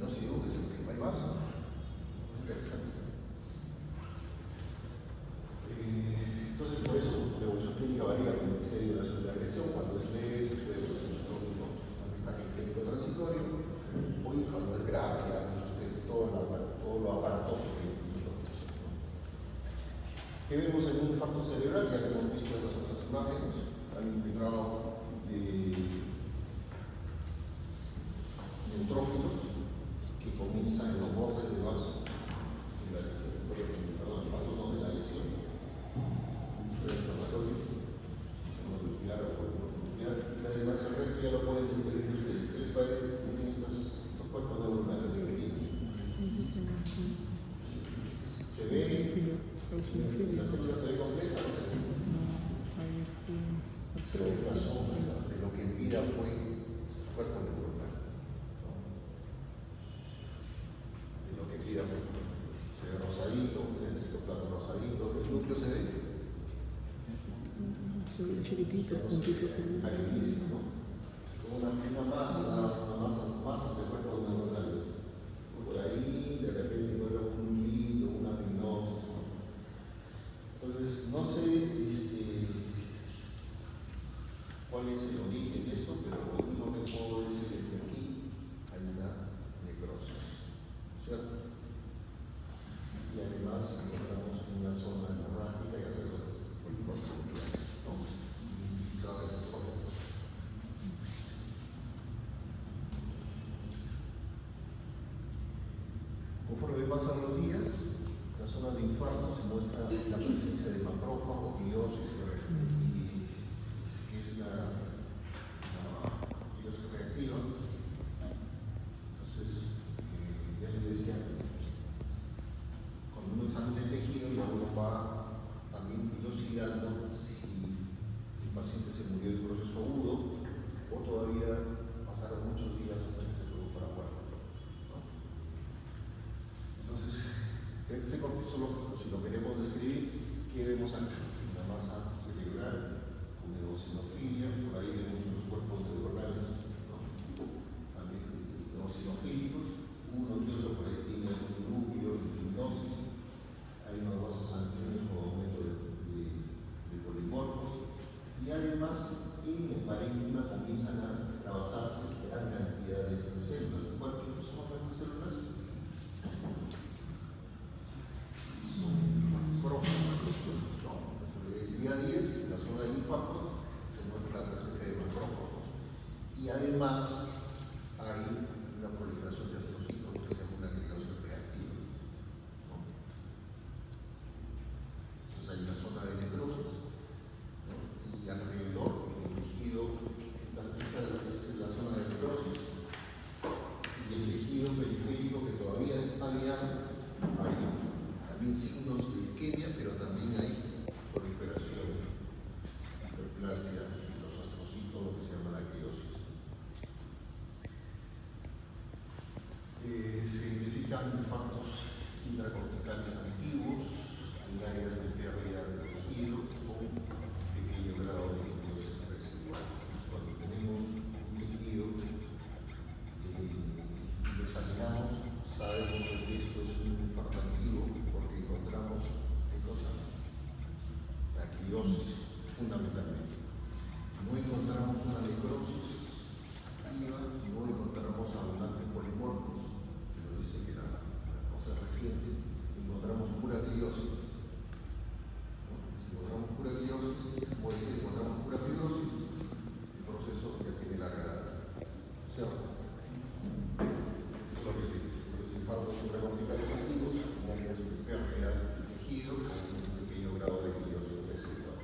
infarto cerebral, ya lo hemos visto en las otras imágenes, hay un grado de neutrófilos que comienza en los bordes del vaso, en la lesión, perdón, el vaso no, de la lesión, y además el resto ya lo pueden descubrir ustedes. ¿Qué les parece? Tienen estos cuerpos neuronales pequeños. ¿Se ve? ¿La célula se ve completa? Pero una sombra de lo que en vida fue cuerpo neuronal, ¿no? De lo que en vida fue. Se ve rosadito, el citoplazma rosadito, el núcleo se ve. Se ven chiquititos, puntitos. ¿No? Una masa de cuerpos neuronales. Por ahí de repente muere un hilo, una pignosis, ¿no? Entonces, no sé cuál es el origen de esto, pero lo único que puedo decir es que aquí hay una necrosis, ¿cierto? Y además encontramos una zona hemorrágica y alrededor muy importante, ¿no? Conforme pasan los días, la zona de infarto se muestra la presencia de macrófagos, gliosis, que es la gliosis reactiva. Entonces, ya les decía, cuando uno examina el tejido, ya uno va también dilucidando si el paciente se murió de un proceso agudo o todavía pasaron muchos días hasta que se produjo la muerte. Entonces, este contexto lógico, si lo queremos describir, ¿qué vemos aquí? Una masa cerebral con eosinofilia, por ahí vemos unos cuerpos neuronales, ¿no? También eosinofílicos, uno y otro por ahí tiene un núcleo de hipnosis, hay unos vasos sanguíneos con aumento de polimorfos, y además en el parénquima comienzan a extravasarse gran cantidad de estas células. ¿Cuál que son estas células? El día 10, en la zona del infarto, se muestra la presencia de macrófagos. Y además hay una proliferación de astrocitos que se llama una gliosis reactiva, ¿no? Entonces hay una zona de necrosis, ¿no? Y alrededor, en el tejido, esta es la zona de necrosis. Y el tejido periférico que todavía está viable, hay también signos de isquemia, pero también hay proliferación, hiperplasia, los astrocitos, lo que se llama la gliosis. Se identifican infartos intracorticales antiguos en áreas de pérdida de tejido con pequeño grado de gliosis residual. Cuando tenemos un tejido lo examinamos, sabemos que esto es un infarto activo porque encontramos la gliosis fundamentalmente. No encontramos una necrosis activa, no encontramos abundantes polimorfos, que nos dice que la cosa es reciente, encontramos pura gliosis. ¿No? Si encontramos pura gliosis, puede ser que encontramos pura fibrosis, el proceso ya tiene larga data. ¿Cierto? Lo que se dice, los infartos supracorticales activos en áreas de pérdida de tejido con un pequeño grado de gliosis residual.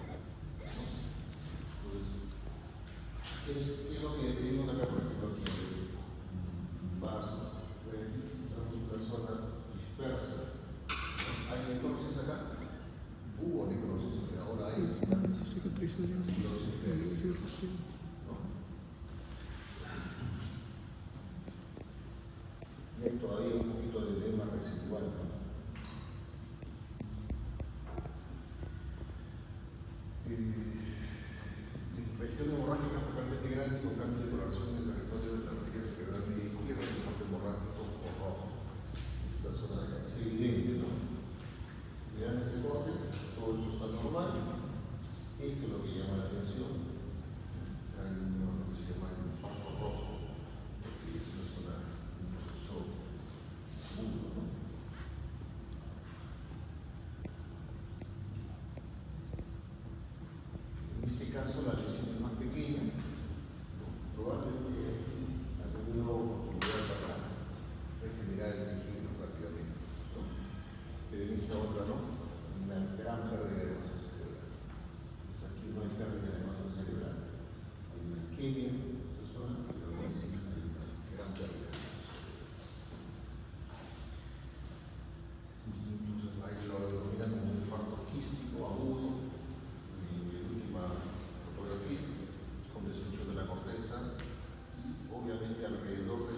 Entonces, ¿qué es lo que definimos acá? Por ejemplo, aquí en vaso, encontramos una zona dispersa. ¿Hay necrosis acá? Hubo necrosis, pero ahora hay Cicatrización. gliosis. Y hay todavía un poquito de edema residual, ¿no? Región hemorrágica focalmente grande con cambio de coloración en el territorio de la arteria cerebral media izquierda, el corte hemorrágico o rojo. Esta zona de acá es evidente, ¿no? Vean este corte, todo eso está normal. Esto es lo que llama la atención. Hay lo que se llama el infarto rojo, porque es una zona, un proceso agudo, ¿no?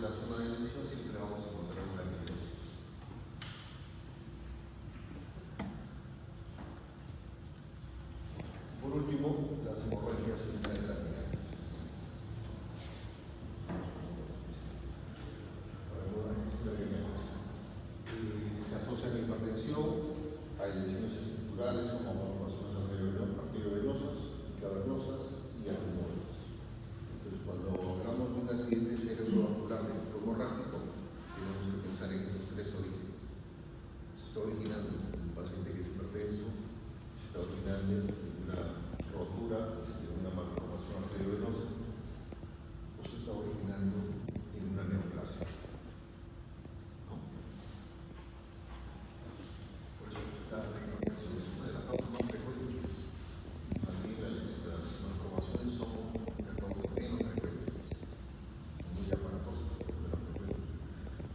relación a la lesión siempre vamos a encontrar una amilosis. Por último, las hemorragias intraetranqueales. Se asocian a hipertensión, a lesiones estructurales como malformaciones arteriovenosas y cavernosas y a tumores. Entonces, cuando hablamos de un accidente cerebrovascular de tipo hemorrágico, tenemos que pensar en esos tres orígenes. Se está originando en un paciente que es hipertenso, se está originando en una rotura de una malformación arteriovenosa o se está originando en una neoplasia. Por eso la hipertensión es una de las causas más frecuentes. También las malformaciones son las causas menos frecuentes. Son muy aparatosas, pero menos frecuentes.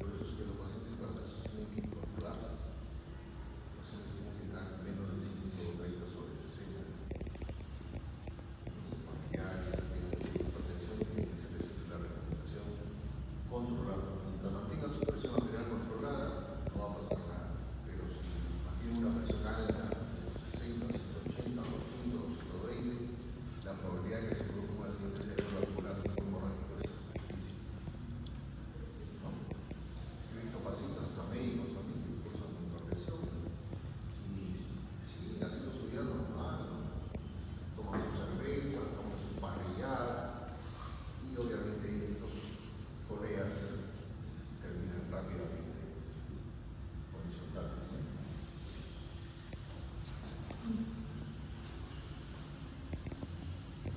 Por eso es que los pacientes hipertensos tienen que incorporarse. Los pacientes tienen que estar menos de 130 sobre 60. Los familiares de hipertensión tienen que hacerles la recomendación controlada. Mientras mantenga su presión arterial controlada, no va a pasar nada. Pero si mantiene una presión alta de 60, 180, 200, 120, la probabilidad de que se produzca un accidente cerebrovascular hemorrágico es altísima. ¿No? He visto pacientes, hasta médicos también, que cursan con hipertensión y sí, haciendo su vida normal, toman sus cervezas, toman sus parrilladas y obviamente esos colegas terminan rápidamente horizontales.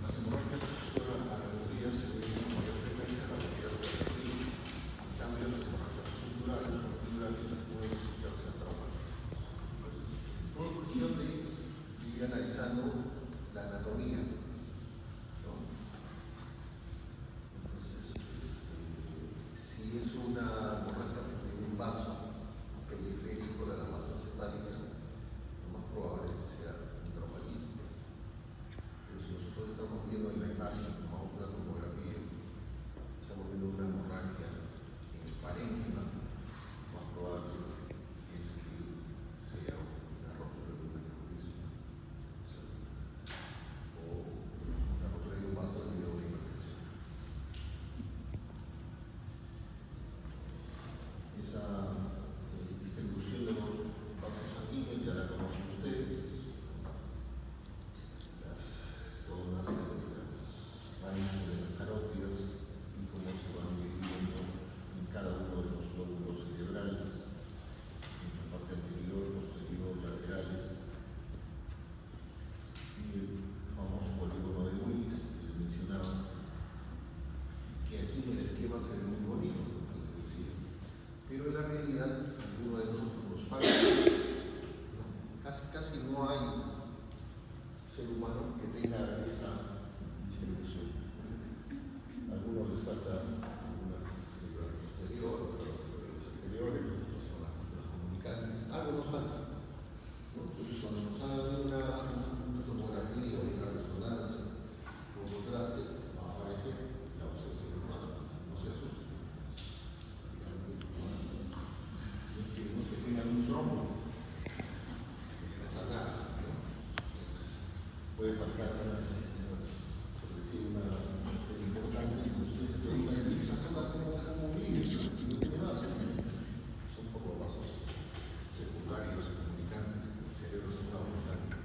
Las hemorragias arteriales se ven con mayor frecuencia en las arterias periféricas. En cambio, las hemorragias subdurales o epidurales pueden asociarse a traumatismos. Entonces, todo cuestión de ir analizando la anatomía, ¿no? Entonces, si es una hemorragia de un vaso periférico de la masa cefálica, lo más probable es que sea un traumatismo. Pero si nosotros estamos viendo en la imagen, tomamos una tomografía, estamos viendo una hemorragia en el parénquima, lo más probable es que sea una rotura de un aneurisma, ¿sí? O una rotura de un vaso debido a una hipertensión. Esa distribución de los vasos sanguíneos ya la conocen ustedes. Todas las raíces de las carótidas y cómo se van dividiendo en cada uno de los lóbulos cerebrales, en la parte anterior, posterior, laterales. Y el famoso polígono de Willis, que les mencionaba, que aquí en el esquema se ve muy bonito, lo que les decía. Pero en la realidad, alguno de nosotros nos falta. Casi no hay ser humano que tenga esta distribución. A algunos les falta una cerebral posterior, otros superiores, otros son las comunicantes. Algo nos falta, ¿no? Entonces, cuando nos hagan una tomografía o una resonancia o contraste, va a aparecer la ausencia de los vasos. No se asusten. Queremos que tengan un trombo. No pasa nada, ¿no? Puede faltar por decir una importante y ustedes se preguntan, ¿y esta zona cómo vive? No tiene más. Son poco vasos secundarios comunicantes que el cerebro se está aumentando.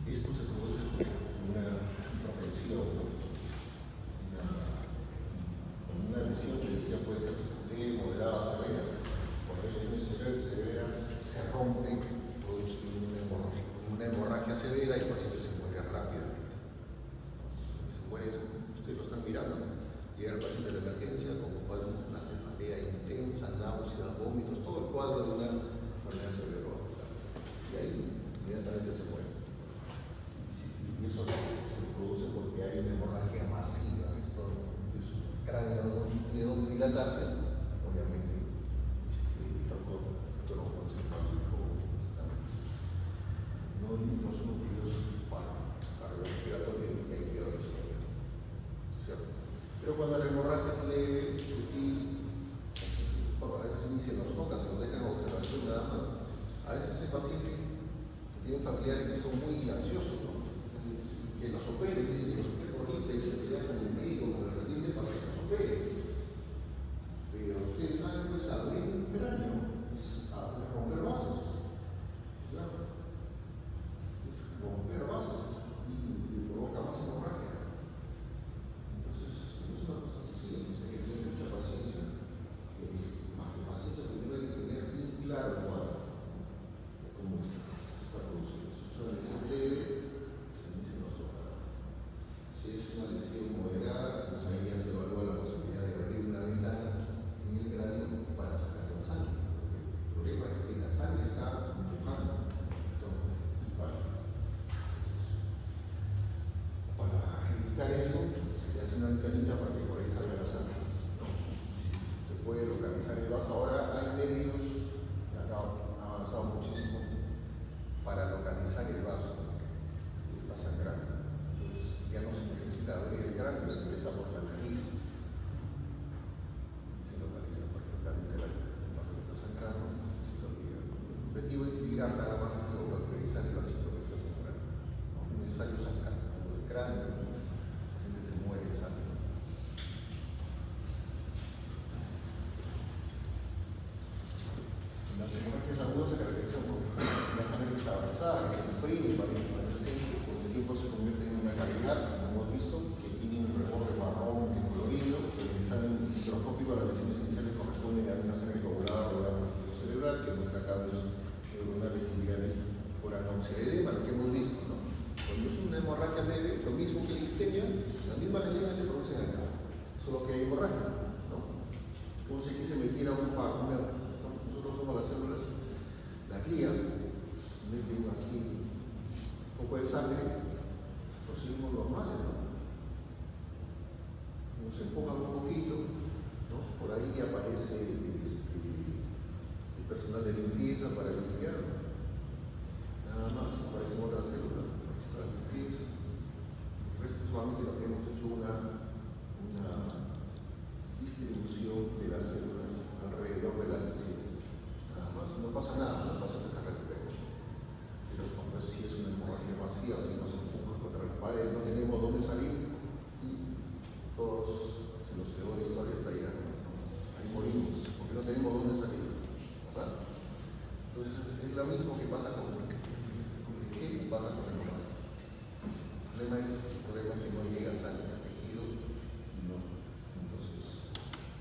Esto se produce por una propensión, una lesión que decía puede ser leve, moderada, severa. Cuando hay lesiones severas se rompen, produce una hemorragia severa y el paciente se muere rápidamente. Se muere, ustedes lo están mirando, llega el paciente a la emergencia con un cuadro de una cefalea intensa, náuseas, vómitos, todo el cuadro de una enfermedad cerebrovascular. Y ahí inmediatamente se muere. Y eso se produce porque hay una hemorragia masiva. Esto es un cráneo no dilatarse, obviamente el tronco encefálico no los núcleos para el respiratorio Pero cuando la hemorragia es leve, sutil, bueno, a veces ni se nos toca, se nos deja en observación nada más. A veces el paciente que tiene familiares que son muy ansiosos, ¿no? Que los opere, que los opere ahorita y se pelea con el médico, con el residente para que los opere. Pero ustedes saben, pues abrir un cráneo es romper vasos. Claro. Es romper vasos y provoca más hemorragia. Entonces, no es una cosa sencilla, hay que tener mucha paciencia. Más que paciencia, primero hay que tener bien claro el cuadro de cómo se está produciendo. Si es una lesión leve, se nos toca. Si es una lesión moderada, pues ahí ya se evalúa la posibilidad de abrir una ventana en el cráneo para sacar la sangre. El problema es que la sangre está empujando. Entonces, para evitar eso, se hace una ventanita para que por ahí salga la sangre. ¿No? Se puede localizar el vaso. Ahora hay medios que han avanzado muchísimo para localizar el vaso que está sangrando. Entonces ya no se necesita abrir el cráneo, se ingresa por la nariz. Se localiza perfectamente el vaso que está sangrando, se te olvida. El objetivo es ligar nada más que localizar el vasito que está sangrando. No es necesario sacar el cráneo, así que se muere el sangre. Las hemorragias agudas se caracterizan por la sangre está avanzada, que se comprime, parece que con el tiempo se convierte en una cavidad, como hemos visto, que tiene un reborde marrón colorido, que en el examen microscópico las lesiones iniciales corresponden a una sangre coagulada rodeada por el tejido cerebral, que muestra cambios neuronales similares por anoxia edema, lo que hemos visto, ¿no? Cuando es una hemorragia leve, lo mismo que la isquemia, las mismas lesiones se producen acá, solo que hay hemorragia, ¿no? Como si aquí se metiera un nosotros somos las células, la glía, mete aquí un poco de sangre, procedimos normales, ¿no? Nos empujan un poquito, ¿no? Por ahí aparece el personal de limpieza para limpiar, nada más, aparecen otras células para limpieza. El resto solamente lo que hemos hecho una distribución de las células alrededor de la lesión. Nada más, no pasa nada, no pasa que se recupere. Pero cuando sí es una hemorragia masiva, si nos empuja contra la pared, no tenemos dónde salir y todos se nos quedó la historia hasta ahí, ¿no? Ahí morimos, porque no tenemos dónde salir, ¿verdad? Entonces es lo mismo que pasa con el que pasa con el hemorragia. El problema es que no llega sangre al tejido y no, entonces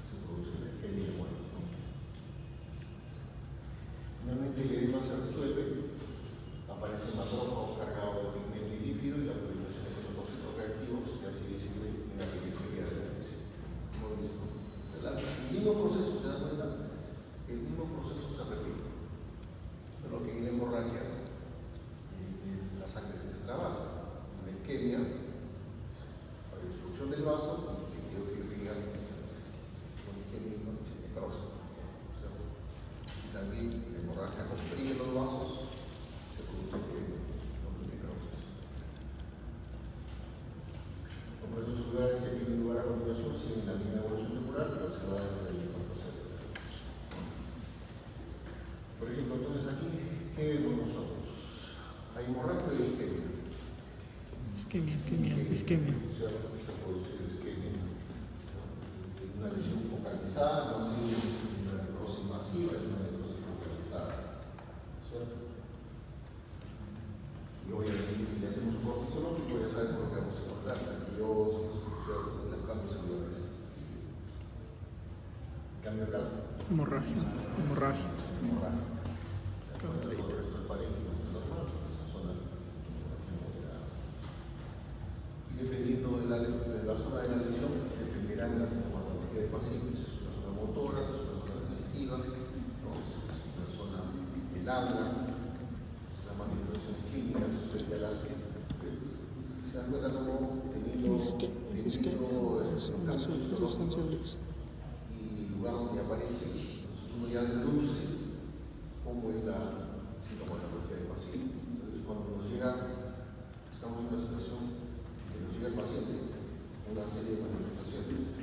se produce una isquemia y muerte, ¿no? Finalmente el edema se resuelve, aparece un macrófago cargado de pigmento y lípido y la proliferación de linfocitos reactivos y así visible en la periferia de la lesión. Como mismo. El mismo proceso, ¿se dan cuenta? El mismo proceso se repite. Pero que en la hemorragia la sangre se extravasa. En la isquemia, la destrucción del vaso y el tejido que irriga con isquemia y necrosis. Y también la hemorragia comprime los vasos, se produce necrosis. Los procesos celulares que tienen lugar a continuación siguen la misma evolución temporal, pero se va desde el proceso. Por ejemplo, entonces aquí, ¿qué vemos nosotros? Hay hemorragia y isquemia. Isquemia. Se produce isquemia. Una lesión focalizada, no ha sido una necrosis masiva, es una necrosis focalizada. ¿Cierto? Y obviamente si le hacemos un corte histológico ya sabemos lo que vamos a encontrar, la anquilosis, ¿cierto? Los cambios celulares. Cambio acá. Hemorragia. Hemorragia. Por el resto del parénquima, esa zona moderada. Y dependiendo de la zona de la lesión, dependerán las sintomatología del paciente. Si es una zona motora, si es una zona sensitiva, ¿no? Si es una zona del habla, las manifestaciones clínicas, ya las que se dan cuenta como teniendo cambios histológicos y lugar donde aparece, entonces uno ya deduce cómo es la sintomatología del paciente. Entonces cuando nos llega, estamos en una situación que nos llega el paciente, una serie de manifestaciones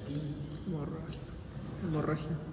aquí. Hemorragia. Hemorragia.